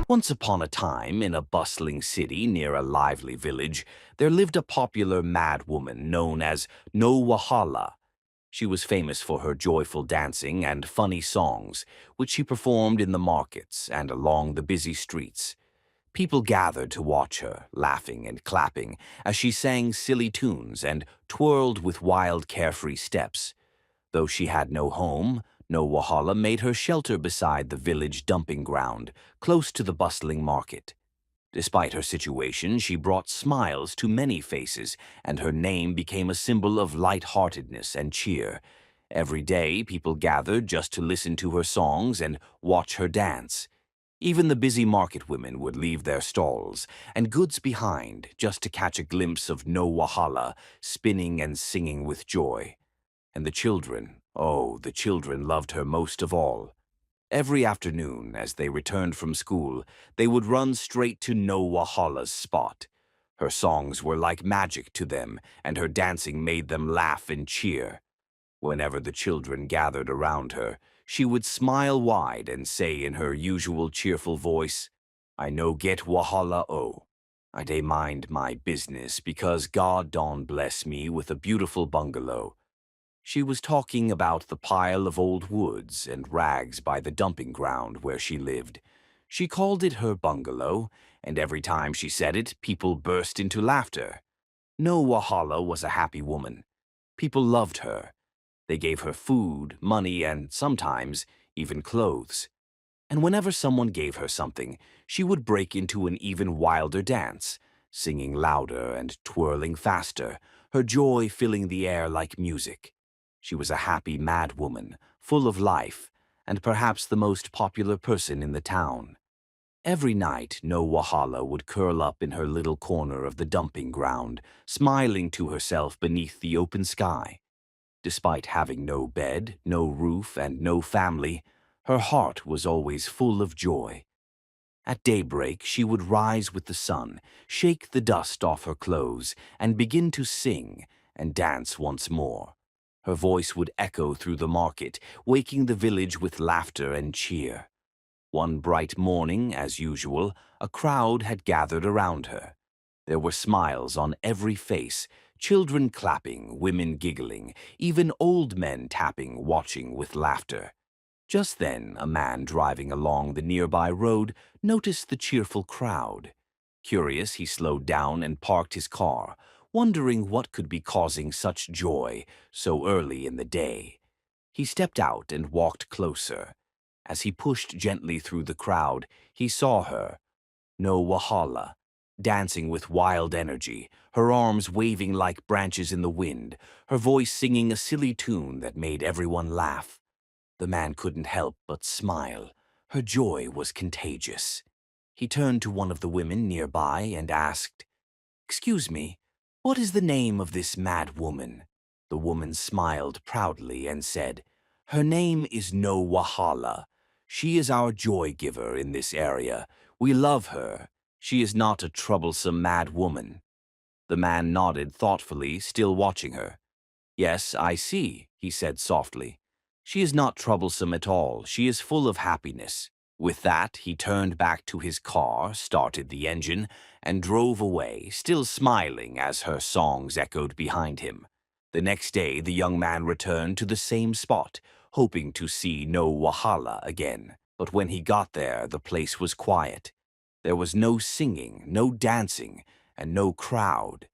Once upon a time, in a bustling city near a lively village, there lived a popular mad woman known as No Wahala. She was famous for her joyful dancing and funny songs, which she performed in the markets and along the busy streets. People gathered to watch her, laughing and clapping, as she sang silly tunes and twirled with wild, carefree steps. Though she had no home, no Wahala made her shelter beside the village dumping ground, close to the bustling market. Despite her situation, she brought smiles to many faces, and her name became a symbol of light-heartedness and cheer. Every day, people gathered just to listen to her songs and watch her dance. Even the busy market women would leave their stalls and goods behind just to catch a glimpse of No Wahala spinning and singing with joy. And the children, oh, the children loved her most of all. Every afternoon, as they returned from school, they would run straight to No Wahala's spot. Her songs were like magic to them, and her dancing made them laugh and cheer. Whenever the children gathered around her, she would smile wide and say in her usual cheerful voice, "I no get Wahala o. I dey mind my business because God don bless me with a beautiful bungalow." She was talking about the pile of old woods and rags by the dumping ground where she lived. She called it her bungalow, and every time she said it, people burst into laughter. No Wahala was a happy woman. People loved her. They gave her food, money, and sometimes even clothes. And whenever someone gave her something, she would break into an even wilder dance, singing louder and twirling faster, her joy filling the air like music. She was a happy, mad woman, full of life, and perhaps the most popular person in the town. Every night, No Wahala would curl up in her little corner of the dumping ground, smiling to herself beneath the open sky. Despite having no bed, no roof, and no family, her heart was always full of joy. At daybreak, she would rise with the sun, shake the dust off her clothes, and begin to sing and dance once more. Her voice would echo through the market, waking the village with laughter and cheer. One bright morning, as usual, a crowd had gathered around her. There were smiles on every face, children clapping, women giggling, even old men tapping, watching with laughter. Just then, a man driving along the nearby road noticed the cheerful crowd. Curious, he slowed down and parked his car, wondering what could be causing such joy so early in the day. He stepped out and walked closer. As he pushed gently through the crowd, he saw her, No Wahala, dancing with wild energy, her arms waving like branches in the wind, her voice singing a silly tune that made everyone laugh. The man couldn't help but smile. Her joy was contagious. He turned to one of the women nearby and asked, "Excuse me, what is the name of this mad woman?" The woman smiled proudly and said, "Her name is No Wahala. She is our joy giver in this area. We love her. She is not a troublesome mad woman." The man nodded thoughtfully, still watching her. "Yes, I see," he said softly. "She is not troublesome at all. She is full of happiness." With that, he turned back to his car, started the engine, and drove away, still smiling as her songs echoed behind him. The next day, the young man returned to the same spot, hoping to see No Wahala again. But when he got there, the place was quiet. There was no singing, no dancing, and no crowd.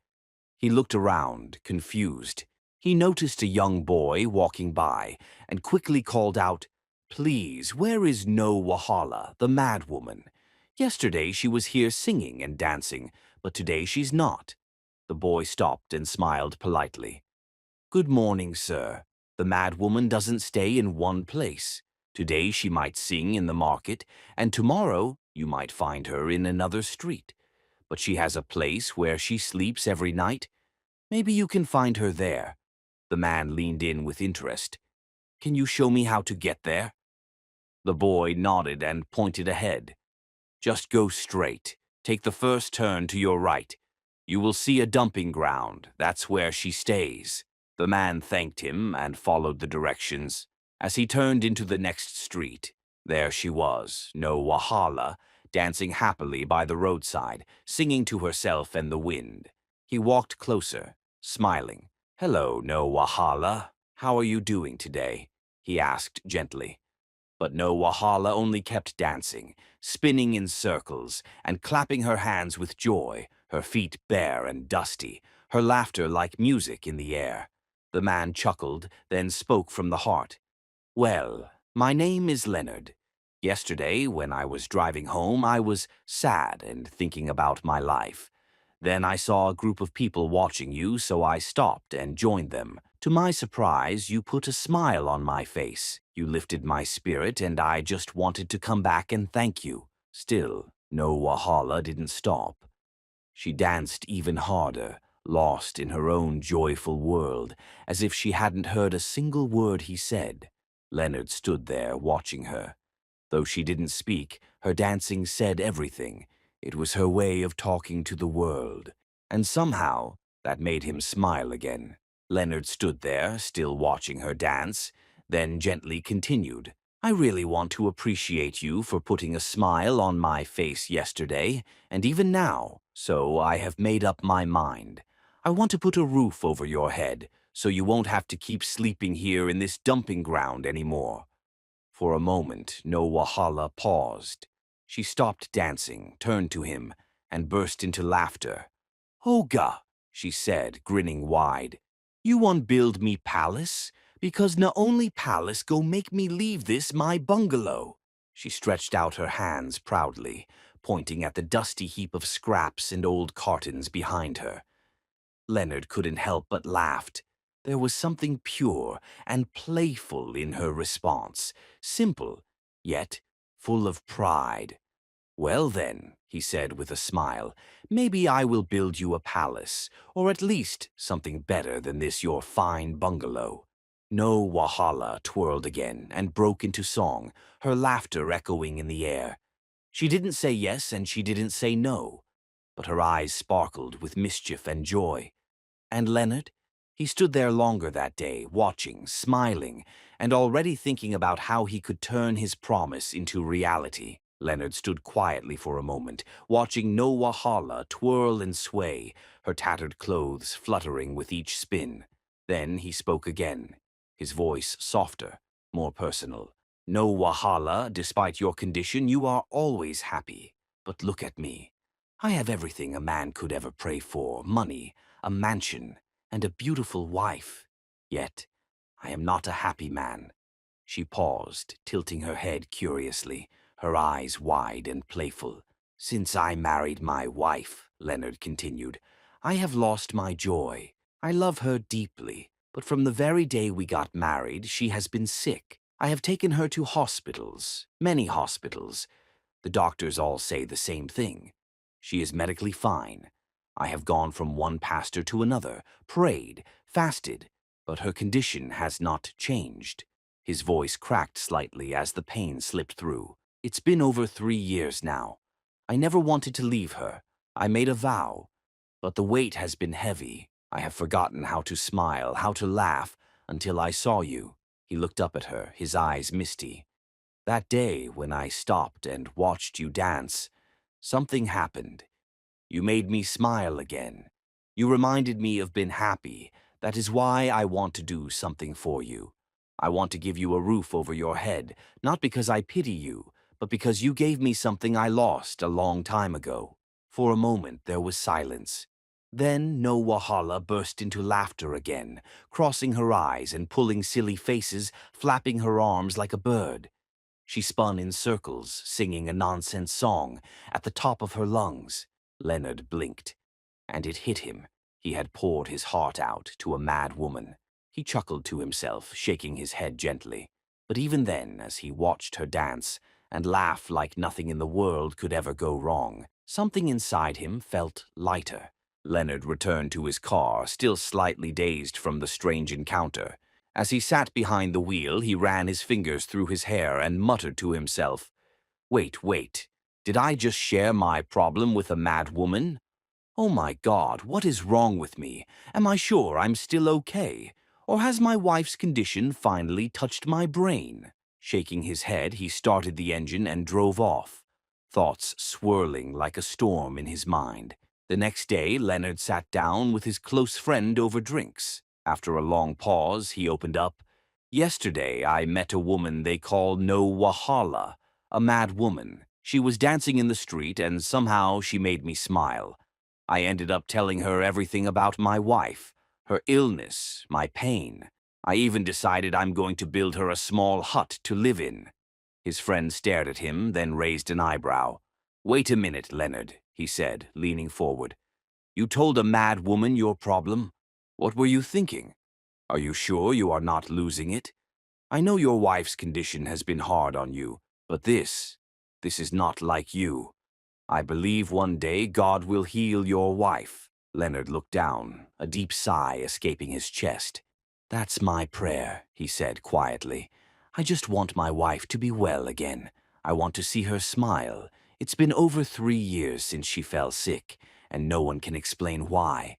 He looked around, confused. He noticed a young boy walking by and quickly called out, "Please, where is No Wahala, the mad woman? Yesterday she was here singing and dancing, but today she's not." The boy stopped and smiled politely. "Good morning, sir. The mad woman doesn't stay in one place. Today she might sing in the market, and tomorrow you might find her in another street. But she has a place where she sleeps every night. Maybe you can find her there." The man leaned in with interest. "Can you show me how to get there?" The boy nodded and pointed ahead. "Just go straight. Take the first turn to your right. You will see a dumping ground. That's where she stays." The man thanked him and followed the directions. As he turned into the next street, there she was, No Wahala, dancing happily by the roadside, singing to herself and the wind. He walked closer, smiling. "Hello, No Wahala. How are you doing today?" he asked gently. But No Wahala only kept dancing, spinning in circles and clapping her hands with joy, her feet bare and dusty, her laughter like music in the air. The man chuckled, then spoke from the heart. "Well, my name is Leonard. Yesterday, when I was driving home, I was sad and thinking about my life. Then I saw a group of people watching you, so I stopped and joined them. To my surprise, you put a smile on my face. You lifted my spirit, and I just wanted to come back and thank you." Still, No Wahala didn't stop. She danced even harder, lost in her own joyful world, as if she hadn't heard a single word he said. Leonard stood there watching her. Though she didn't speak, her dancing said everything. It was her way of talking to the world. And somehow, that made him smile again. Leonard stood there, still watching her dance, then gently continued. "I really want to appreciate you for putting a smile on my face yesterday, and even now, so I have made up my mind. I want to put a roof over your head, so you won't have to keep sleeping here in this dumping ground anymore." For a moment, No Wahala paused. She stopped dancing, turned to him, and burst into laughter. "Oga," she said, grinning wide. "You want build me palace? Because na only palace go make me leave this my bungalow." She stretched out her hands proudly, pointing at the dusty heap of scraps and old cartons behind her. Leonard couldn't help but laughed. There was something pure and playful in her response, simple, yet full of pride. "Well then," he said with a smile, "maybe I will build you a palace, or at least something better than this your fine bungalow." No Wahala twirled again and broke into song, her laughter echoing in the air. She didn't say yes and she didn't say no, but her eyes sparkled with mischief and joy. And Leonard? He stood there longer that day, watching, smiling, and already thinking about how he could turn his promise into reality. Leonard stood quietly for a moment, watching No Wahala twirl and sway, her tattered clothes fluttering with each spin. Then he spoke again, his voice softer, more personal. "No Wahala, despite your condition, you are always happy. But look at me. I have everything a man could ever pray for: money, a mansion, and a beautiful wife. Yet, I am not a happy man." She paused, tilting her head curiously, her eyes wide and playful. "Since I married my wife," Leonard continued, "I have lost my joy. I love her deeply, but from the very day we got married, she has been sick. I have taken her to hospitals, many hospitals. The doctors all say the same thing. She is medically fine. I have gone from one pastor to another, prayed, fasted, but her condition has not changed." His voice cracked slightly as the pain slipped through. "It's been over 3 years now. I never wanted to leave her. I made a vow. But the weight has been heavy. I have forgotten how to smile, how to laugh, until I saw you." He looked up at her, his eyes misty. "That day when I stopped and watched you dance, something happened. You made me smile again. You reminded me of being happy. That is why I want to do something for you. I want to give you a roof over your head, not because I pity you, but because you gave me something I lost a long time ago." For a moment there was silence. Then No Wahala burst into laughter again, crossing her eyes and pulling silly faces, flapping her arms like a bird. She spun in circles, singing a nonsense song at the top of her lungs. Leonard blinked, and it hit him. He had poured his heart out to a mad woman. He chuckled to himself, shaking his head gently. But even then, as he watched her dance and laugh like nothing in the world could ever go wrong, something inside him felt lighter. Leonard returned to his car, still slightly dazed from the strange encounter. As he sat behind the wheel, he ran his fingers through his hair and muttered to himself, Wait. Did I just share my problem with a mad woman? Oh my God, what is wrong with me? Am I sure I'm still okay? Or has my wife's condition finally touched my brain?" Shaking his head, he started the engine and drove off. thoughts swirling like a storm in his mind. The next day, Leonard sat down with his close friend over drinks. After a long pause, he opened up. "Yesterday, I met a woman they call No Wahala, a mad woman. She was dancing in the street, and somehow she made me smile. I ended up telling her everything about my wife, her illness, my pain. I even decided I'm going to build her a small hut to live in." His friend stared at him, then raised an eyebrow. "Wait a minute, Leonard," he said, leaning forward. "You told a mad woman your problem? What were you thinking? Are you sure you are not losing it? I know your wife's condition has been hard on you, but this is not like you. I believe one day God will heal your wife." Leonard looked down, a deep sigh escaping his chest. "That's my prayer," he said quietly. "I just want my wife to be well again. I want to see her smile. It's been over 3 years since she fell sick, and no one can explain why."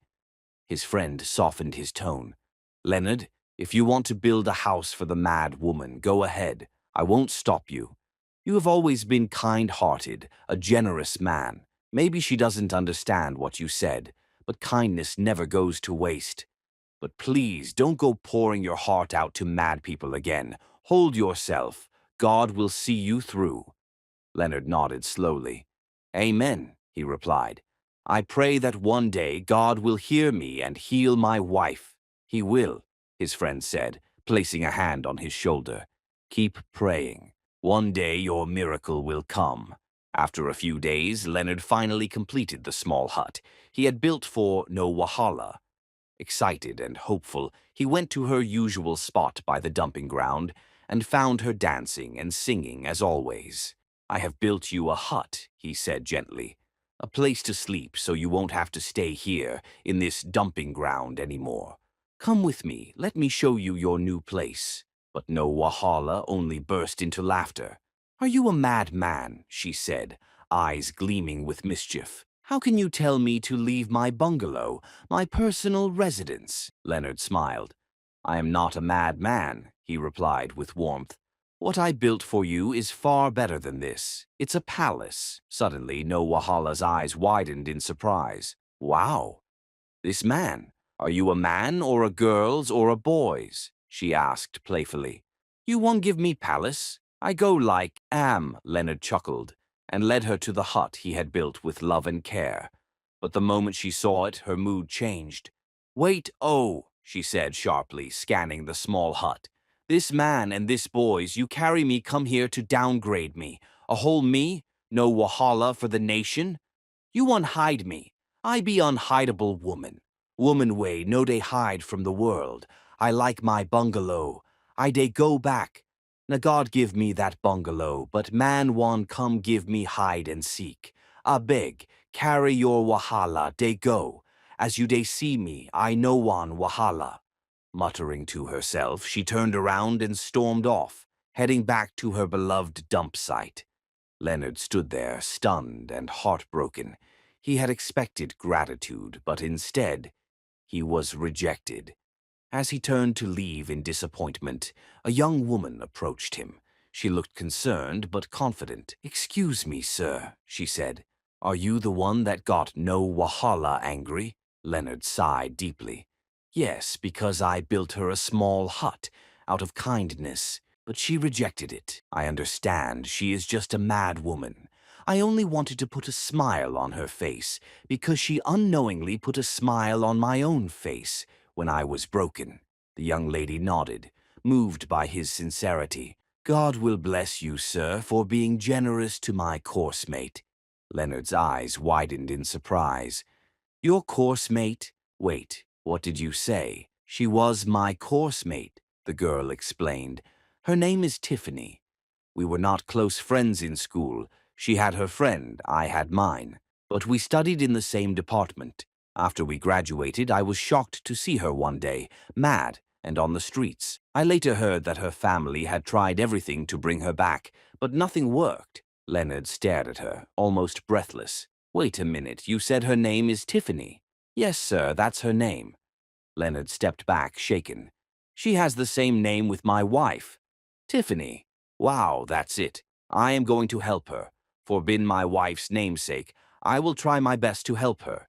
His friend softened his tone. "Leonard, if you want to build a house for the mad woman, go ahead. I won't stop you. You have always been kind-hearted, a generous man. Maybe she doesn't understand what you said, but kindness never goes to waste. But please don't go pouring your heart out to mad people again. Hold yourself. God will see you through." Leonard nodded slowly. "Amen," he replied. "I pray that one day God will hear me and heal my wife." "He will," his friend said, placing a hand on his shoulder. "Keep praying. One day your miracle will come." After a few days, Leonard finally completed the small hut he had built for No Wahala. Excited and hopeful, he went to her usual spot by the dumping ground and found her dancing and singing as always. "I have built you a hut," he said gently. "A place to sleep so you won't have to stay here in this dumping ground anymore. Come with me, let me show you your new place." But No Wahala only burst into laughter. "Are you a madman?" she said, eyes gleaming with mischief. "How can you tell me to leave my bungalow, my personal residence?" Leonard smiled. "I am not a madman," he replied with warmth. "What I built for you is far better than this. It's a palace." Suddenly, No Wahala's eyes widened in surprise. "Wow! This man, are you a man or a girl's or a boy's?" she asked playfully. "You won't give me palace? I go like am," Leonard chuckled, and led her to the hut he had built with love and care. But the moment she saw it, her mood changed. "Wait, oh," she said sharply, scanning the small hut. "This man and this boys you carry me come here to downgrade me. A whole me? No Wahala for the nation? You unhide me. I be unhideable woman. Woman way no dey hide from the world. I like my bungalow. I dey go back. Na God give me that bungalow, but man wan come give me hide and seek. I beg, carry your Wahala, dey go. As you dey see me, I no wan Wahala." Muttering to herself, she turned around and stormed off, heading back to her beloved dump site. Leonard stood there, stunned and heartbroken. He had expected gratitude, but instead, he was rejected. As he turned to leave in disappointment, a young woman approached him. She looked concerned but confident. "Excuse me, sir," she said. "Are you the one that got No Wahala angry?" Leonard sighed deeply. "Yes, because I built her a small hut out of kindness. But she rejected it. I understand, she is just a mad woman. I only wanted to put a smile on her face because she unknowingly put a smile on my own face when I was broken." The young lady nodded, moved by his sincerity. "God will bless you, sir, for being generous to my course mate." Leonard's eyes widened in surprise. "Your course mate? Wait, what did you say?" "She was my course mate," the girl explained. "Her name is Tiffany. We were not close friends in school. She had her friend, I had mine. But we studied in the same department. After we graduated, I was shocked to see her one day, mad and on the streets. I later heard that her family had tried everything to bring her back, but nothing worked." Leonard stared at her, almost breathless. "Wait a minute, you said her name is Tiffany?" "Yes, sir, that's her name." Leonard stepped back, shaken. "She has the same name with my wife. Tiffany. Wow, that's it. I am going to help her. Forbid my wife's namesake, I will try my best to help her.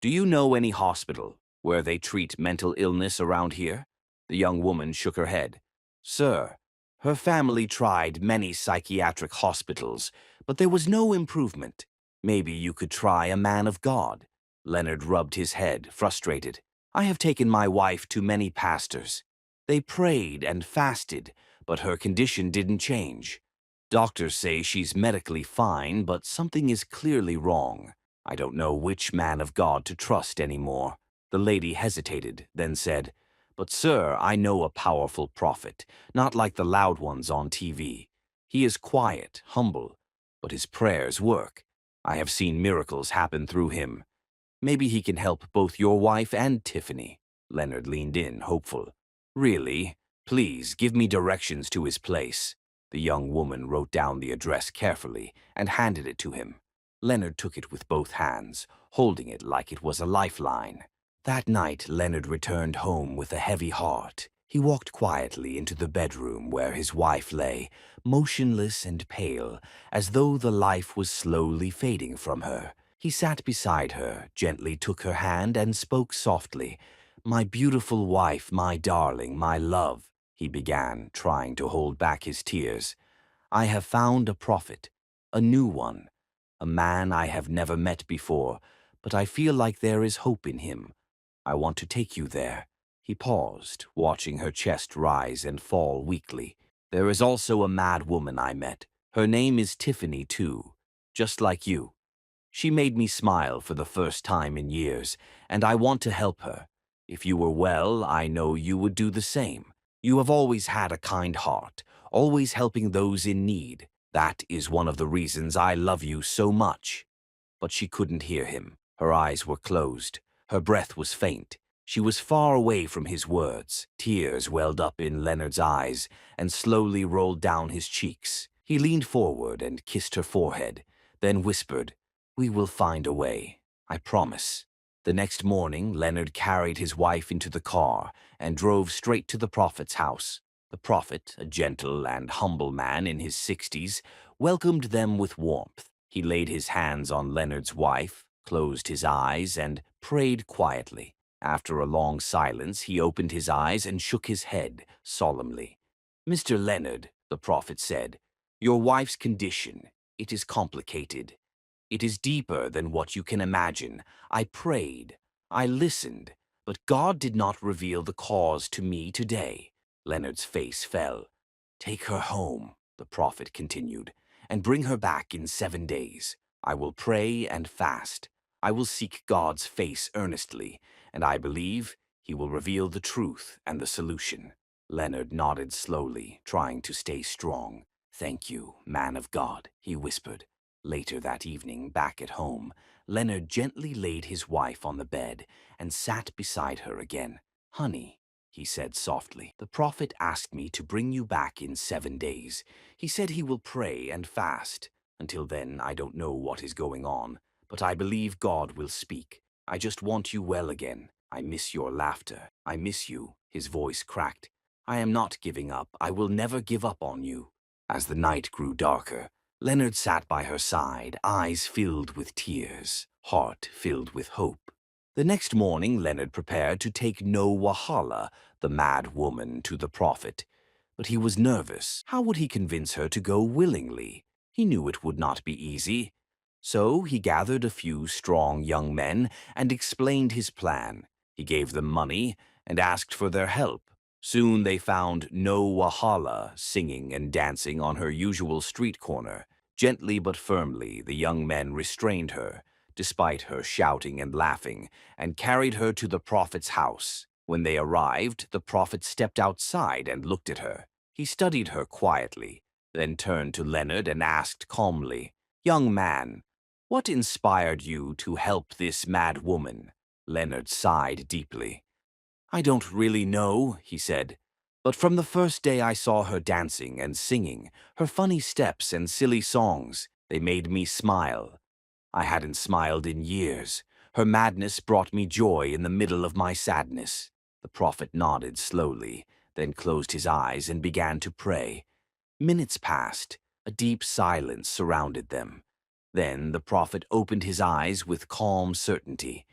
Do you know any hospital where they treat mental illness around here? The young woman shook her head. Sir, her family tried many psychiatric hospitals, but there was no improvement. Maybe you could try a man of God. Leonard rubbed his head, frustrated. I have taken my wife to many pastors. They prayed and fasted, but her condition didn't change. Doctors say she's medically fine, but something is clearly wrong. I don't know which man of God to trust anymore. The lady hesitated, then said, But sir, I know a powerful prophet, not like the loud ones on TV. He is quiet, humble, but his prayers work. I have seen miracles happen through him. Maybe he can help both your wife and Tiffany. Leonard leaned in, hopeful. Really? Please, give me directions to his place. The young woman wrote down the address carefully and handed it to him. Leonard took it with both hands, holding it like it was a lifeline. That night, Leonard returned home with a heavy heart. He walked quietly into the bedroom where his wife lay, motionless and pale, as though the life was slowly fading from her. He sat beside her, gently took her hand, and spoke softly. My beautiful wife, my darling, my love, he began, trying to hold back his tears. I have found a prophet, a new one, a man I have never met before, but I feel like there is hope in him. I want to take you there. He paused, watching her chest rise and fall weakly. There is also a mad woman I met. Her name is Tiffany, too, just like you. She made me smile for the first time in years, and I want to help her. If you were well, I know you would do the same. You have always had a kind heart, always helping those in need. That is one of the reasons I love you so much. But she couldn't hear him. Her eyes were closed. Her breath was faint. She was far away from his words. Tears welled up in Leonard's eyes and slowly rolled down his cheeks. He leaned forward and kissed her forehead, then whispered, We will find a way, I promise. The next morning, Leonard carried his wife into the car and drove straight to the prophet's house. The prophet, a gentle and humble man in his 60s, welcomed them with warmth. He laid his hands on Leonard's wife, closed his eyes, and prayed quietly. After a long silence, he opened his eyes and shook his head solemnly. Mr. Leonard, the prophet said, your wife's condition, it is complicated. It is deeper than what you can imagine. I prayed, I listened, but God did not reveal the cause to me today. Leonard's face fell. Take her home, the prophet continued, and bring her back in 7 days. I will pray and fast. I will seek God's face earnestly, and I believe he will reveal the truth and the solution. Leonard nodded slowly, trying to stay strong. Thank you, man of God, he whispered. Later that evening, back at home, Leonard gently laid his wife on the bed and sat beside her again. Honey, he said softly, the prophet asked me to bring you back in 7 days. He said he will pray and fast. Until then, I don't know what is going on, but I believe God will speak. I just want you well again. I miss your laughter. I miss you. His voice cracked. I am not giving up. I will never give up on you. As the night grew darker, Leonard sat by her side, eyes filled with tears, heart filled with hope. The next morning, Leonard prepared to take No Wahala, the mad woman, to the prophet. But he was nervous. How would he convince her to go willingly? He knew it would not be easy. So he gathered a few strong young men and explained his plan. He gave them money and asked for their help. Soon they found No Wahala singing and dancing on her usual street corner. Gently but firmly, the young men restrained her, despite her shouting and laughing, and carried her to the prophet's house. When they arrived, the prophet stepped outside and looked at her. He studied her quietly, then turned to Leonard and asked calmly, Young man, what inspired you to help this mad woman? Leonard sighed deeply. I don't really know, he said, but from the first day I saw her dancing and singing, her funny steps and silly songs, they made me smile. I hadn't smiled in years. Her madness brought me joy in the middle of my sadness. The prophet nodded slowly, then closed his eyes and began to pray. Minutes passed. A deep silence surrounded them. Then the prophet opened his eyes with calm certainty.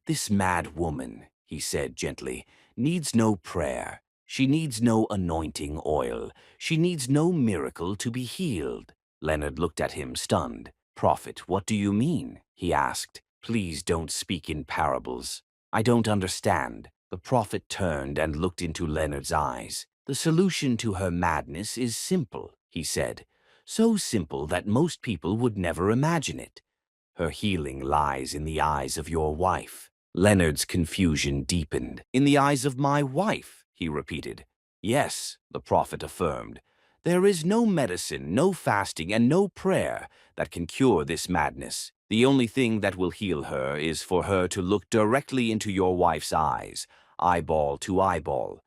"This mad woman," he said gently, "needs no prayer. She needs no anointing oil. She needs no miracle to be healed." Leonard looked at him, stunned. "Prophet, what do you mean?" he asked. "Please don't speak in parables. I don't understand." The prophet turned and looked into Leonard's eyes. "The solution to her madness is simple," he said. "So simple that most people would never imagine it. Her healing lies in the eyes of your wife." Leonard's confusion deepened. "In the eyes of my wife," he repeated. "Yes," the prophet affirmed. "There is no medicine, no fasting, and no prayer that can cure this madness. The only thing that will heal her is for her to look directly into your wife's eyes, eyeball to eyeball.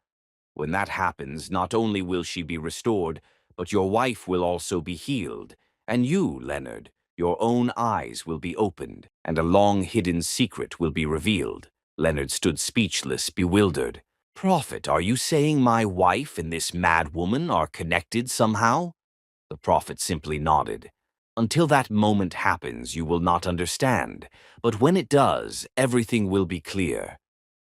When that happens, not only will she be restored, but your wife will also be healed. And you, Leonard, your own eyes will be opened, and a long-hidden secret will be revealed." Leonard stood speechless, bewildered. "Prophet, are you saying my wife and this mad woman are connected somehow?" The prophet simply nodded. "Until that moment happens, you will not understand. But when it does, everything will be clear."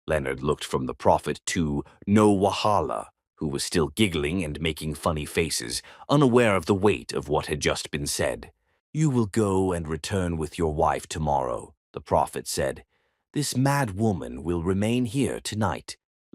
Leonard looked from the prophet to No Wahala, who was still giggling and making funny faces, unaware of the weight of what had just been said. "You will go and return with your wife tomorrow," the prophet said. "This mad woman will remain here tonight.